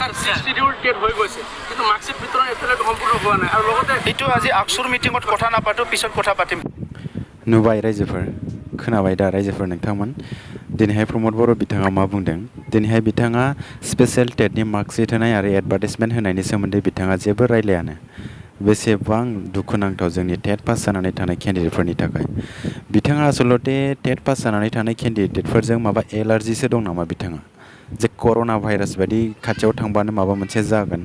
sir schedule TET হৈ গৈছে কিন্তু মাৰ্কশ্বিট বিতৰণ এতিয়ালৈকে সম্পূৰ্ণ হোৱা নাই আৰু লগতে এইটো আজি আকসুৰ মিটিঙত কথা নাপাতো পিছত কথা পাতিম नुबाय रायजोफोर खोनाबाय दा रायजोफोर नोंथांमोन दिनैहाय प्रमद बर' बिथाङा मा बुंदों दिनैहाय बिथाङा स्पेशल टेटनि मार्कशीट होनाय आरो एडभार्टाइजमेन्ट होनायनि सोमोन्दै बिथाङा जेबो रायलायानो बेसेबां दुखुनांथाव जोंनि टेट पास जानानै थानाय केन्डिडेटफोरनि थाखाय बिथाङा आसलते टेट पास जानानै थानाय केन्डिडेटफोरजों माबा एलार्जिसो दं नामा बिथाङा जे कर'ना भाइरास बायदि खाथियाव थांबानो माबा मोनसे जागोन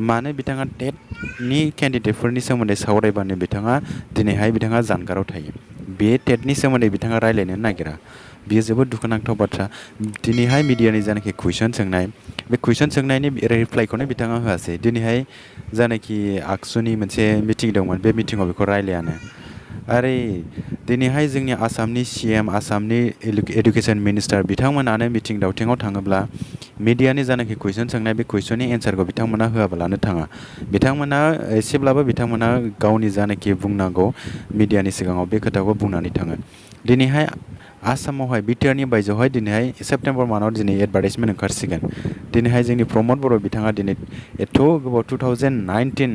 मानो बिथाङा टेटनि केन्डिडेटफोरनि सोमोन्दै सावरायबानो बिथाङा दिनैहाय बिथाङा जानगाराव थायो बे टेटनि सोमोन्दै बिथाङा रायलायनो नागिरा बेयो जोबोद दुखुनांथाव बाथ्रा दिनैहाय मिडियानि जानाखि कुइसन सोंनाय बे कुइसन सोंनायनि रिप्लाइखौनो बिथाङा होआसै दिनैहाय जानाखि आक्सुनि मोनसे मिटिं दंमोन बे मिटिङाव बेखौ रायलायानो आरे दिनैहाय जोंनि आसामनि सीएम आसामनि एडुकेशन मिनिस्टार बिथांमोनानो मिटिं दावथिङाव थाङोब्ला मिडियानि जानाखि कुइसन सोंनाय बे कुइसननि एन्सारखौ बिथांमोना होआब्लानो थाङा बिथांमोना एसेब्लाबो बिथांमोना गावनि जानाखि बुंनांगौ मिडियानि सिगाङाव बे खोथाखौ बुंनानै थाङो दिनैहाय आसामावहाय बिटिआरनि बायजोआवहाय दिनैहाय सेप्टेम्बर मान्थआव दिनै एडभार्टाइजमेन्ट ओंखारसिगोन दिनैहाय जोंनि प्रमद बर' बिथाङा दिनै एथ' गोबाव 2019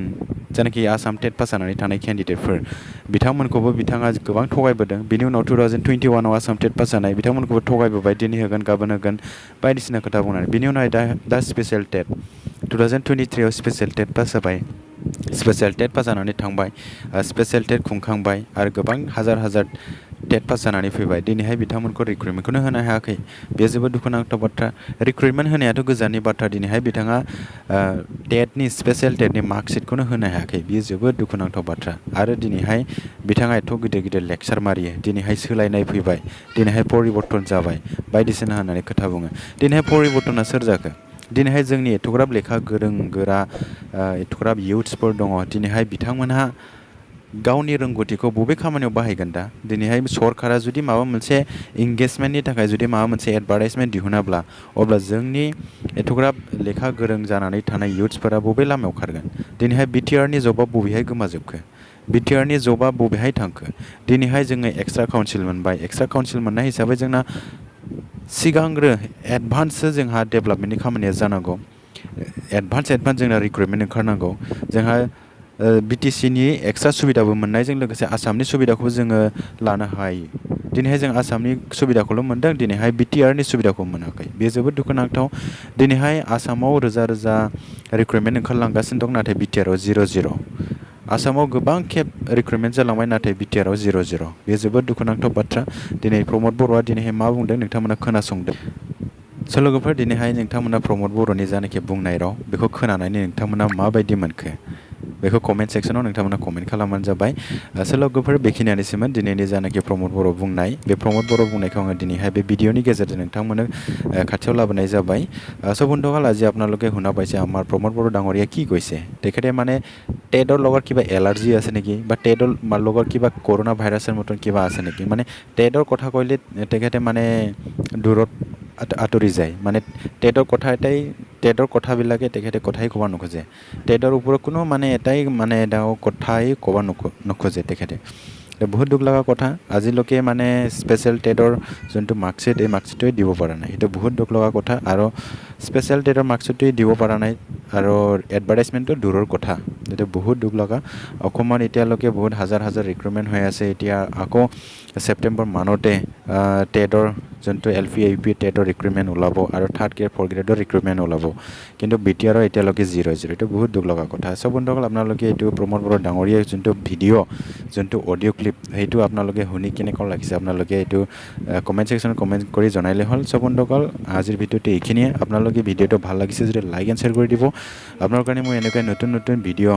जानाखि आसाम टेट पास जानानै थानाय केन्डिडेटफोर बिथांमोनखौबो बिथाङा गोबां थगायबोदों बिनि उनाव 2021आव आसाम टेट पास जानाय बिथांमोनखौबो थगायबोबाय दिनै होगोन गाबोन होगोन बायदिसिना खोथा बुंनानै बिनि उनावहाय दा स्पेशल टेट 2023आव स्पेशल टेट पास जाबाय स्पेशल टेट पास जानानै थांबाय स्पेशल टेट खुंखांबाय आरो गोबां हाजार हाजार टेट पास जानानै फैबाय दिनैहाय बिथांमोनखौ रिक्रुटमेन्टखौनो होनो हायाखै बेयो जोबोद दुखुनांथाव बाथ्रा रिक्रुटमेन्ट होनायाथ' गोजाननि बाथ्रा दिनैहाय बिथाङा टेटनि स्पेशल टेटनि मार्कशीटखौनो होनो हायाखै बेयो जोबोद दुखुनांथाव बाथ्रा आरो दिनैहाय बिथाङा एथ' गिदिर गिदिर लेक्चार मारियो दिनैहाय सोलायनाय फैबाय दिनैहाय परिबर्तन जाबाय बायदिसिना होननानै खोथा बुङो दिनैहाय परिबर्तना सोर जाखो दिनैहाय जोंनि एथ'ग्राब लेखा गोरों गोरा एथ'ग्राब इयुथ्सफोर दङ दिनैहाय बिथांमोनहा गावनि रोंगौथिखौ बबे खामानियाव बाहायगोन दा दिनैहाय सरकारा जुदि माबा मोनसे इंगेजमेन्टनि थाखाय जुदि माबा मोनसे एडभार्टाइजमेन्ट दिहुनाब्ला अब्ला जोंनि एथ'ग्राब लेखा गोरों जानानै थानाय इयुथ्सफोरा बबे लामायाव खारगोन दिनैहाय बिटिआरनि जबा बबेहाय गोमाजोबखो बिटिआरनि जबा बबेहाय थांखो दिनैहाय जोङो एक्सट्रा काउन्सिल मोनबाय एक्सट्रा काउन्सिल मोननाय हिसाबै जोंना सिगांग्रो एडभान्ससो जोंहा डेभेलपमेन्टनि खामानिया जानांगौ एडभान्स जोंना रिक्रुटमेन्ट ओंखारनांगौ जोंहा बिटिसिनि एक्सट्रा सुबिदाबो मोननायजों लोगोसे आसामनि सुबिदाखौबो जोङो लानो हायो दिनैहाय जों आसामनि सुबिदाखौल' मोनदों दिनैहाय बिटिआरनि सुबिदाखौ मोनाखै बेयो जोबोद दुखुनांथाव दिनैहाय आसामाव रोजा रोजा रिक्रुटमेन्ट ओंखारलांगासिनो दं नाथाय बिटिआरआव 0-0 आसामाव गोबां खेब रिक्रुटमेन्ट जालांबाय नाथाय बिटिआरआव 0-0 बेयो जोबोद दुखुनांथाव बाथ्रा दिनै प्रमद बर'आ दिनैहाय मा बुंदों नोंथांमोना खोनासंदों लोगोफोर दिनैहाय नोंथांमोना प्रमद बर'नि जानाखि बुंनाय राव बेखौ खोनानानै नोंथांमोना माबायदि मोनखो बेखौ कमेन्ट सेक्सनाव नोंथांमोना कमेन्ट खालामबानो जाबाय लोगोफोर बेखिनियानोसैमोन दिनैनि जानाखि प्रमद बर' बुंनाय बे प्रमद बर' बुंनायखौ आङो दिनैहाय बे भिडिअनि गेजेरजों नोंथांमोननो खाथियाव लाबोनाय जाबाय বন্ধুসকল আজি আপোনালোকে শুনা পাইছে আমাৰ প্ৰমোদ বড়ো ডাঙৰীয়া কি কৈছে তেখেতে মানে টেটৰ লগত কিবা এলাৰ্জি আছে নেকি বা টেটৰ লগত কিবা কৰোনা ভাইৰাছৰ মতন কিবা আছে নেকি মানে টেটৰ কথা কৈলে তেখেতে মানে দূৰত আঁতৰি যায় মানে টেটৰ কথাবিলাকে তেখেতে কথাই ক'ব নোখোজে টেটৰ ওপৰত কোনো মানে এটাই মানে কথাই ক'ব নোখোজে তেখেতে বহুত দুখ লগা কথা আজিলৈকে মানে স্পেচিয়েল টেটৰ যোনটো মাৰ্কশ্বিট এই মাৰ্কশ্বিটটোৱে দিব পৰা নাই সেইটো বহুত দুখ লগা কথা আৰু স্পেচিয়েল টেটৰ মাৰ্কশ্বিটটোৱে দিব পৰা নাই আৰু এডভাৰ্টাইজমেণ্টটো দূৰৰ কথা এইটো বহুত দুখ লগা অসমত এতিয়ালৈকে বহুত হাজাৰ হাজাৰ ৰিক্ৰুটমেণ্ট হৈ আছে এতিয়া আকৌ ছেপ্টেম্বৰ মানতে টেটৰ যোনটো LP AP টেটৰ ৰিক্ৰুটমেণ্ট ওলাব আৰু 3rd গ্ৰেড 4th গ্ৰেডৰ ৰিক্ৰুটমেণ্ট ওলাব কিন্তু বিটিআৰৰ এতিয়ালৈকে 0-0 এইটো বহুত দুখ লগা কথা বন্ধুসকল আপোনালোকে এইটো প্ৰমোদ বড়ো ডাঙৰীয়া যোনটো ভিডিঅ' যোনটো অডিঅ' ক্লিপ সেইটো আপোনালোকে শুনি কেনেকুৱা লাগিছে আপোনালোকে এইটো কমেণ্ট ছেকশ্যনত কমেণ্ট কৰি জনাইলে হ'ল বন্ধুসকল আজিৰ ভিডিঅ'টো এইখিনিয়ে আপোনালোকে ভিডিঅ'টো ভাল লাগিছে যদি লাইক এণ্ড শ্বেয়াৰ কৰি দিব আপোনাৰ কাৰণে মই এনেকুৱা নতুন নতুন ভিডিঅ'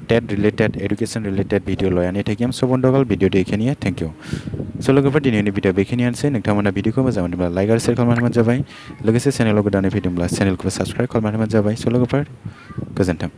টেট ৰিলেটেড এডুকেশ্যন ৰিলেটেড ভিডিঅ' লৈ আনি থাকিম বন্ধুসকল ভিডিঅ'টো এইখিনিয়ে থেংক ইউ लोगोफोर दिनैनि भिडिअ बेखिनियानोसै नोंथांमोना भिडिअखौ मोजां मोनोब्ला लाइक आरो शेयार खालामनानै जाबाय लोगोसे चेनेलाव गोदानै फैदोंब्ला चेनेलखौ साबस्क्राइब खालामनानै जाबाय लोगोफोर गोजोन्थों